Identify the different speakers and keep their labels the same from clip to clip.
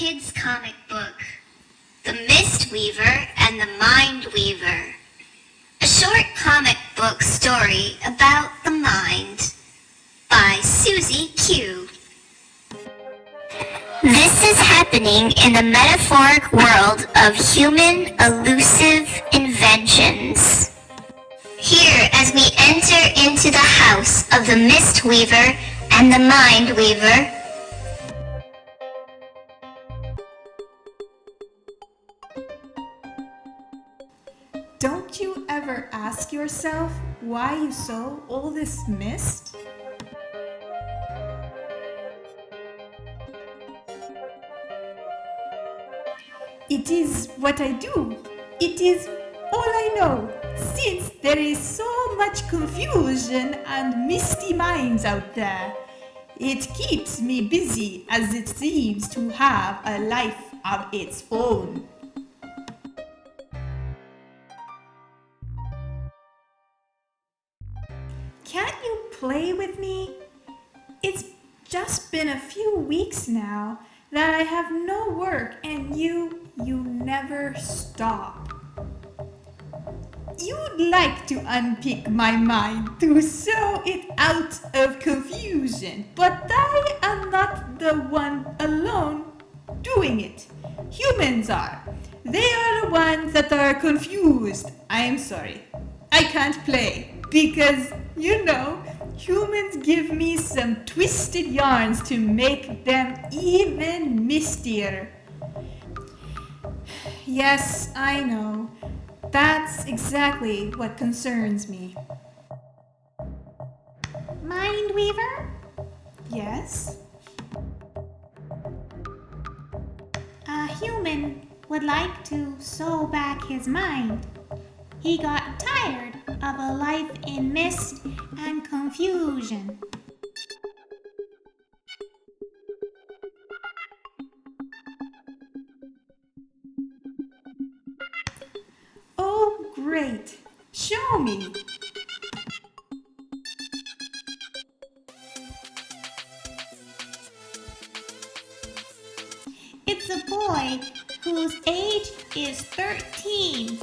Speaker 1: kids' comic book, The Mist Weaver and the Mind Weaver. A short comic book story about the mind by Susie Kiou. This is happening in the metaphoric world of human elusive inventions. Here, as we enter into the house of the Mist Weaver and the Mind Weaver,
Speaker 2: don't you ever ask yourself why you saw all this mist? It is what I do. It is all I know, since there is so much confusion and misty minds out there. It keeps me busy as it seems to have a life of its own. Can't you play with me? It's just been a few weeks now that I have no work and you never stop. You'd like to unpick my mind to sew it out of confusion, but I am not the one alone doing it. Humans are. They are the ones that are confused. I am sorry. I can't play because, humans give me some twisted yarns to make them even mistier. Yes, I know. That's exactly what concerns me.
Speaker 3: Mind Weaver?
Speaker 2: Yes?
Speaker 3: A human would like to sew back his mind. He got tired of a life in mist and confusion.
Speaker 2: Oh, great. Show me.
Speaker 3: It's a boy whose age is 13.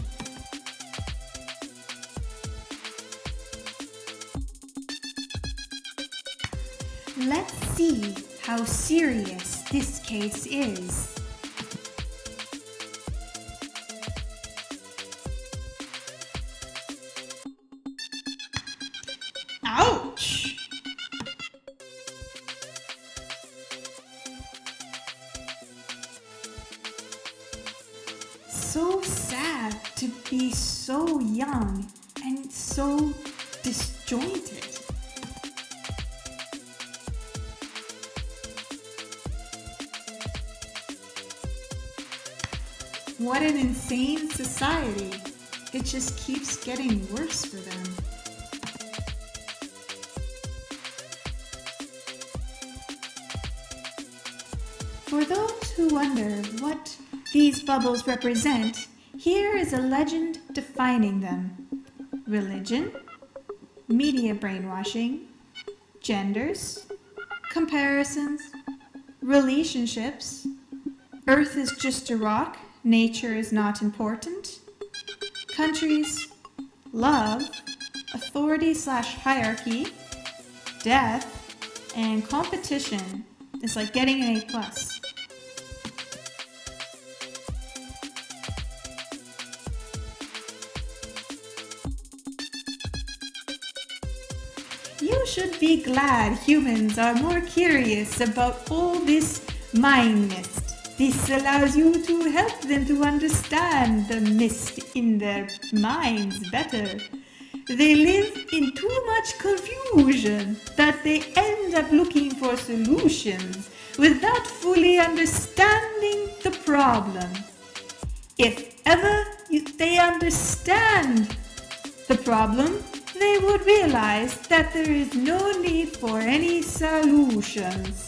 Speaker 2: Let's see how serious this case is. Ouch! So sad to be so young and so disjointed. What an insane society. It just keeps getting worse for them. For those who wonder what these bubbles represent, here is a legend defining them. Religion, media brainwashing, genders, comparisons, relationships, Earth is just a rock, nature is not important, countries, love, authority/hierarchy, death, and competition is like getting an A+. You should be glad humans are more curious about all this mind mist. This allows you to help them to understand the mist in their minds better. They live in too much confusion that they end up looking for solutions without fully understanding the problem. If ever they understand the problem, they would realize that there is no need for any solutions.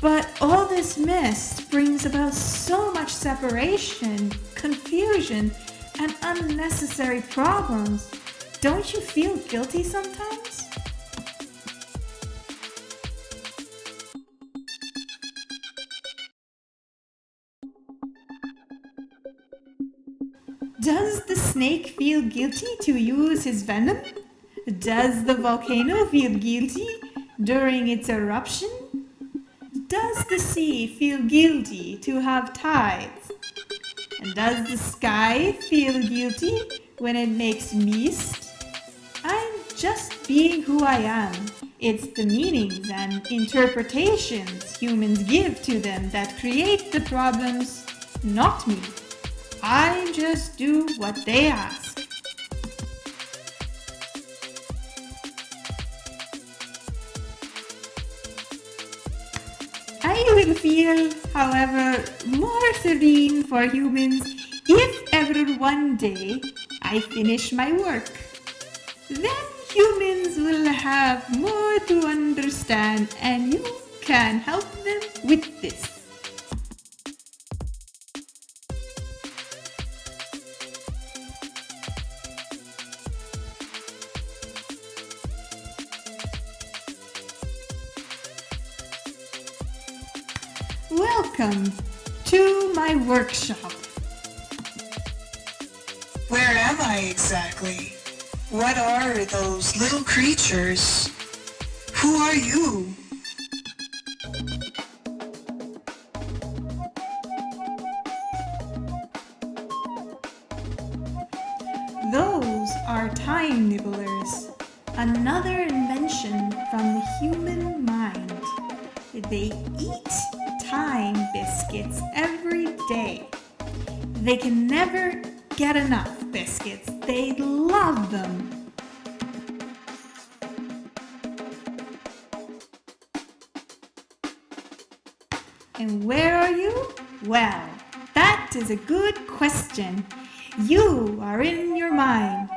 Speaker 2: But all this mist brings about so much separation, confusion, and unnecessary problems. Don't you feel guilty sometimes? Does the snake feel guilty to use his venom? Does the volcano feel guilty during its eruption? Does the sea feel guilty to have tides? And does the sky feel guilty when it makes mist? I'm just being who I am. It's the meanings and interpretations humans give to them that create the problems, not me. I just do what they ask. I will feel, however, more serene for humans if ever one day I finish my work. Then humans will have more to understand and you can help them with this. Welcome to my workshop.
Speaker 4: Where am I exactly? What are those little creatures? Who are you?
Speaker 2: Those are Time Nibblers, another invention from the human mind. They eat time biscuits every day. They can never get enough biscuits. They love them. And where are you? Well, that is a good question. You are in your mind.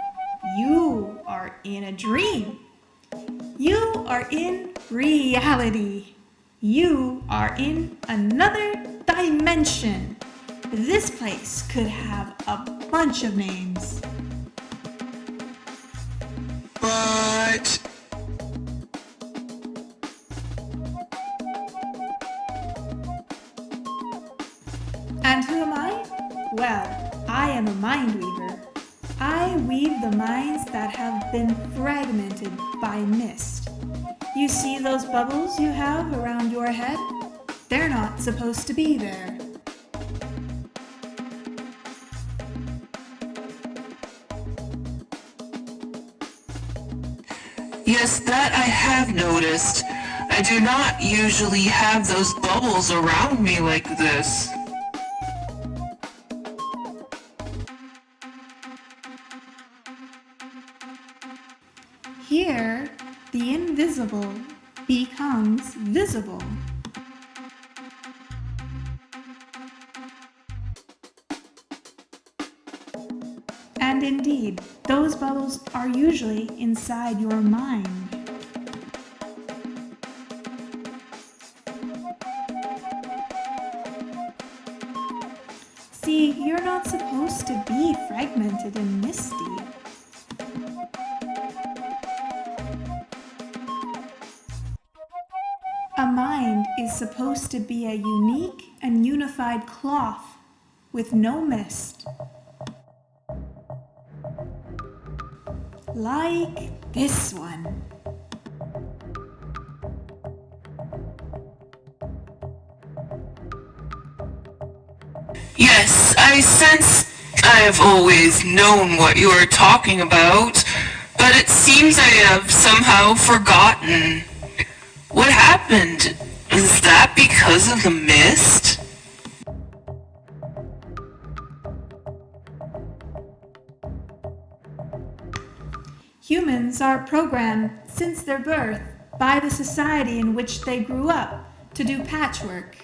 Speaker 2: You are in a dream. You are in reality. You are in another dimension. This place could have a bunch of names.
Speaker 4: But...
Speaker 2: And who am I? Well, I am a mind weaver. I weave the minds that have been fragmented by mist. You see those bubbles you have around your head? They're not supposed to be there.
Speaker 4: Yes, that I have noticed. I do not usually have those bubbles around me like this.
Speaker 2: Here, the invisible becomes visible. And indeed, those bubbles are usually inside your mind. See, you're not supposed to be fragmented and misty. A mind is supposed to be a unique and unified cloth with no mist. Like this one.
Speaker 4: Yes, I sense I've always known what you are talking about, but it seems I have somehow forgotten. What happened? Is that because of the mist?
Speaker 2: Humans are programmed since their birth by the society in which they grew up to do patchwork.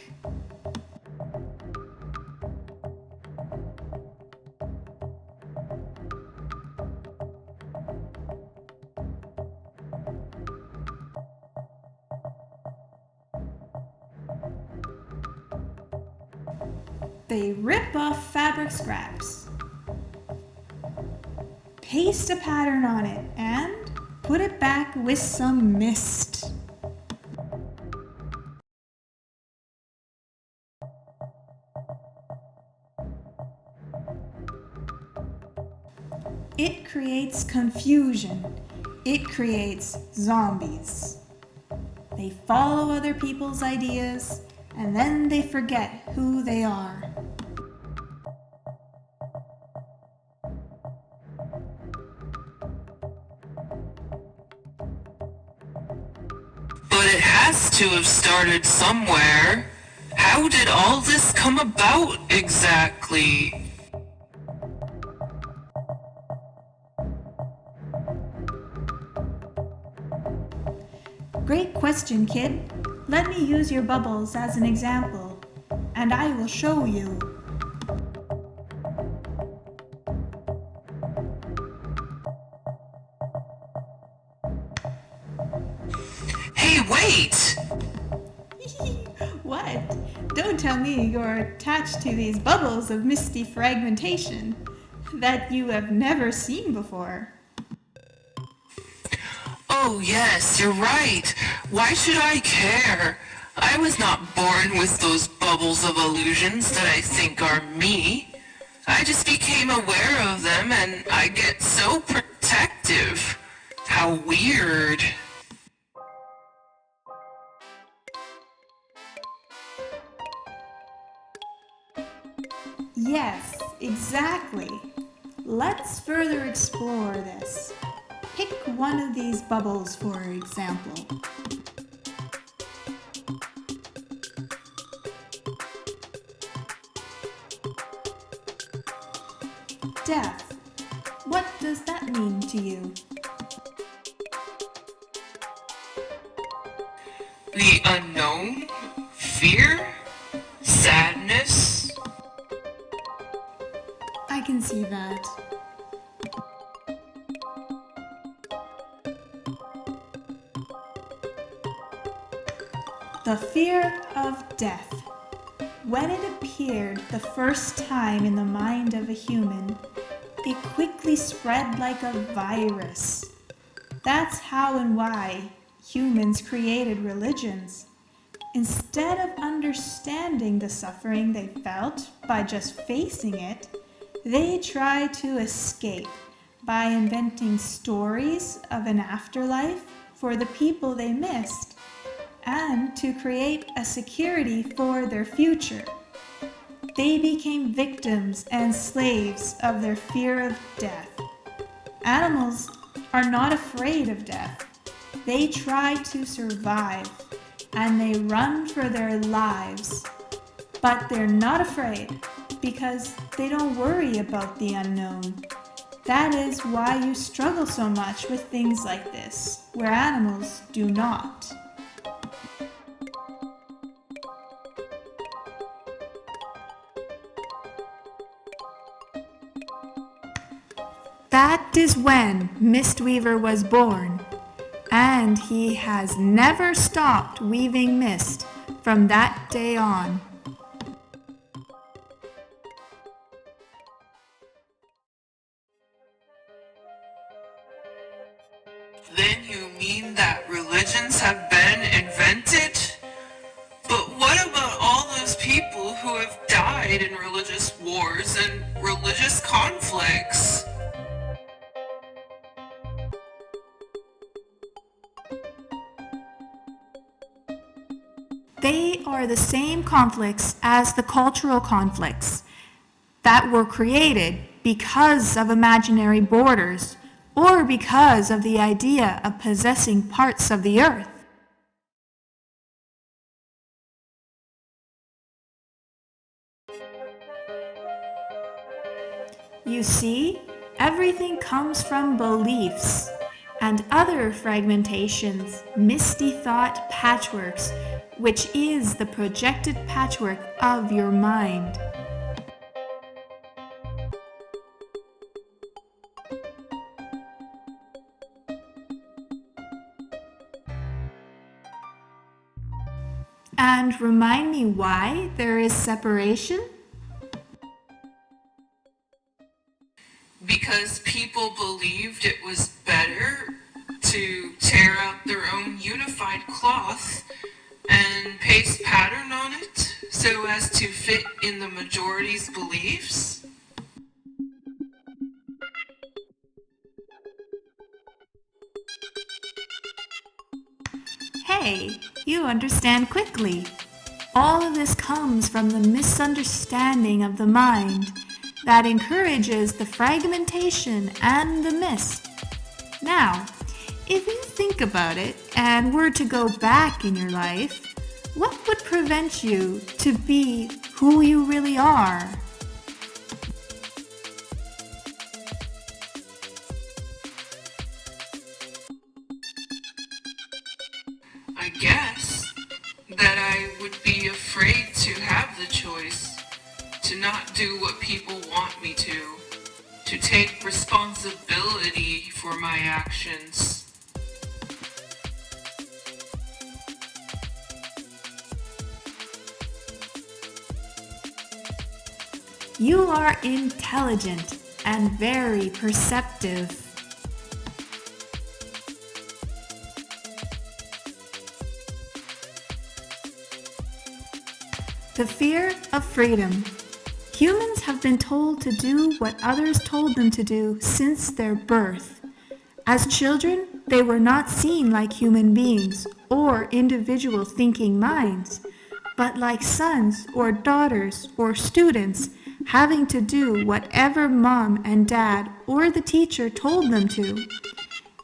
Speaker 2: They rip off fabric scraps, paste a pattern on it, and put it back with some mist. It creates confusion. It creates zombies. They follow other people's ideas, and then they forget who they are.
Speaker 4: But it has to have started somewhere. How did all this come about exactly?
Speaker 2: Great question, kid. Let me use your bubbles as an example, and I will show you.
Speaker 4: Hey, wait!
Speaker 2: What? Don't tell me you're attached to these bubbles of misty fragmentation that you have never seen before.
Speaker 4: Oh yes, you're right. Why should I care? I was not born with those bubbles of illusions that I think are me. I just became aware of them and I get so protective. How weird.
Speaker 2: Yes, exactly. Let's further explore this. Pick one of these bubbles, for example. Death. What does that mean to you?
Speaker 4: The unknown? Fear? Sadness?
Speaker 2: I can see that. The fear of death. When it appeared the first time in the mind of a human, it quickly spread like a virus. That's how and why humans created religions. Instead of understanding the suffering they felt by just facing it, they tried to escape by inventing stories of an afterlife for the people they missed, and to create a security for their future. They became victims and slaves of their fear of death. Animals are not afraid of death. They try to survive, and they run for their lives. But they're not afraid because they don't worry about the unknown. That is why you struggle so much with things like this, where animals do not. That is when Mistweaver was born, and he has never stopped weaving mist from that day on.
Speaker 4: Then you mean that religions have been invented? But what about all those people who have died in religious wars and religious conflicts?
Speaker 2: They are the same conflicts as the cultural conflicts that were created because of imaginary borders or because of the idea of possessing parts of the earth. You see, everything comes from beliefs and other fragmentations, misty thought patchworks, which is the projected patchwork of your mind. And remind me why there is separation?
Speaker 4: Because people believed it was better to tear out their own unified cloth and paste pattern on it so as to fit in the majority's beliefs?
Speaker 2: Hey, you understand quickly. All of this comes from the misunderstanding of the mind that encourages the fragmentation and the mist. Now, if you think about it and were to go back in your life, what would prevent you to be who you really are?
Speaker 4: I guess that I would be afraid to have the choice, to not do what people want me to take responsibility for my actions.
Speaker 2: You are intelligent and very perceptive. The fear of freedom. Humans have been told to do what others told them to do since their birth. As children, they were not seen like human beings or individual thinking minds, but like sons or daughters or students having to do whatever mom and dad or the teacher told them to.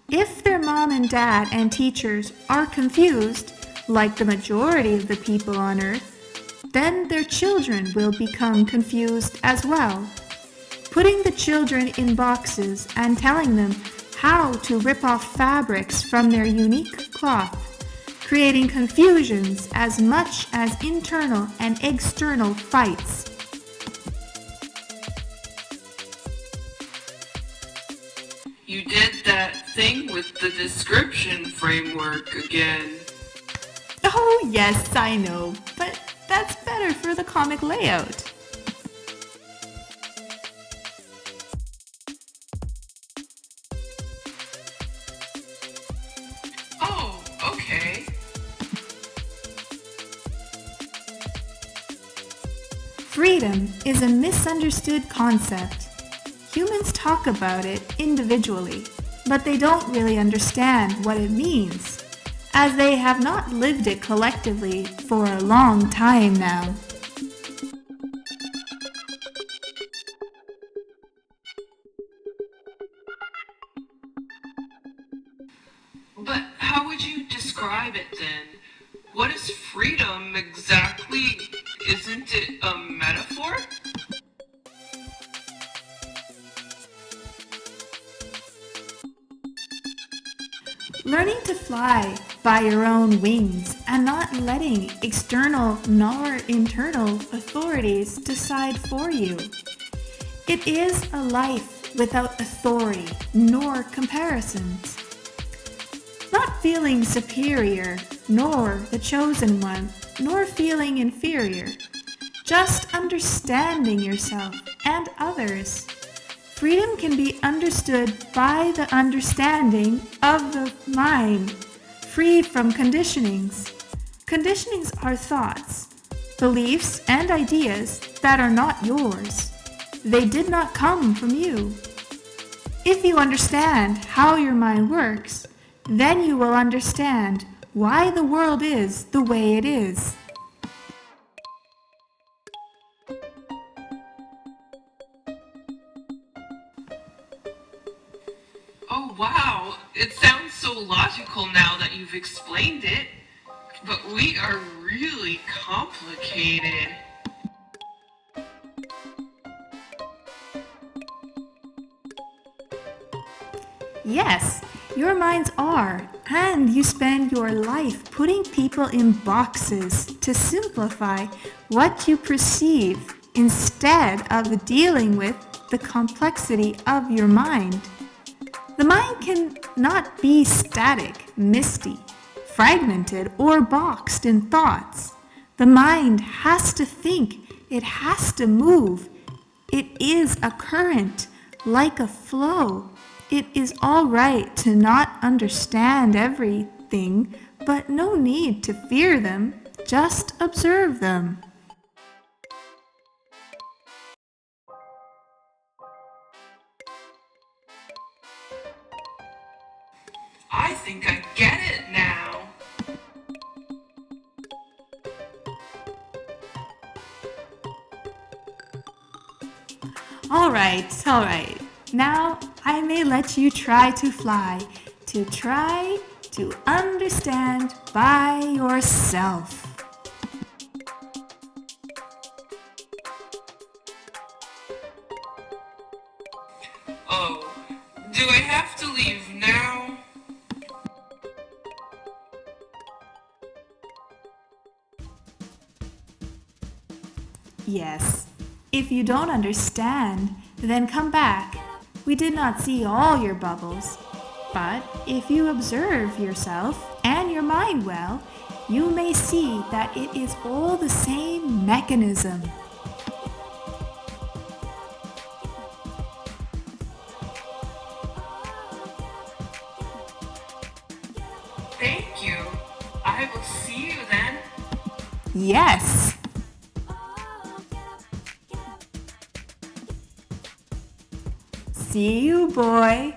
Speaker 2: If their mom and dad and teachers are confused, like the majority of the people on Earth, then their children will become confused as well. Putting the children in boxes and telling them how to rip off fabrics from their unique cloth, creating confusions as much as internal and external fights.
Speaker 4: You did that thing with the description framework again.
Speaker 2: Oh yes, I know, but that's better for the comic layout.
Speaker 4: Oh, okay.
Speaker 2: Freedom is a misunderstood concept. Humans talk about it individually, but they don't really understand what it means, as they have not lived it collectively for a long time now.
Speaker 4: But how would you describe it then? What is freedom exactly? Isn't it a metaphor?
Speaker 2: Learning to fly by your own wings and not letting external nor internal authorities decide for you. It is a life without authority nor comparisons. Not feeling superior, nor the chosen one, nor feeling inferior. Just understanding yourself and others. Freedom can be understood by the understanding of the mind, free from conditionings. Conditionings are thoughts, beliefs, and ideas that are not yours. They did not come from you. If you understand how your mind works, then you will understand why the world is the way it is.
Speaker 4: Oh wow, it sounds so logical now that you've explained it. But we are really complicated.
Speaker 2: Yes, your minds are, and you spend your life putting people in boxes to simplify what you perceive instead of dealing with the complexity of your mind. The mind cannot be static, misty, fragmented, or boxed in thoughts. The mind has to think, it has to move. It is a current, like a flow. It is all right to not understand everything, but no need to fear them. Just observe them.
Speaker 4: I think I get it now.
Speaker 2: All right. Now I may let you try to fly, to try to understand by yourself.
Speaker 4: Oh, do I have to leave now?
Speaker 2: Yes. If you don't understand, then come back. We did not see all your bubbles. But if you observe yourself and your mind well, you may see that it is all the same mechanism.
Speaker 4: Thank you. I will see you then.
Speaker 2: Yes. See you, boy.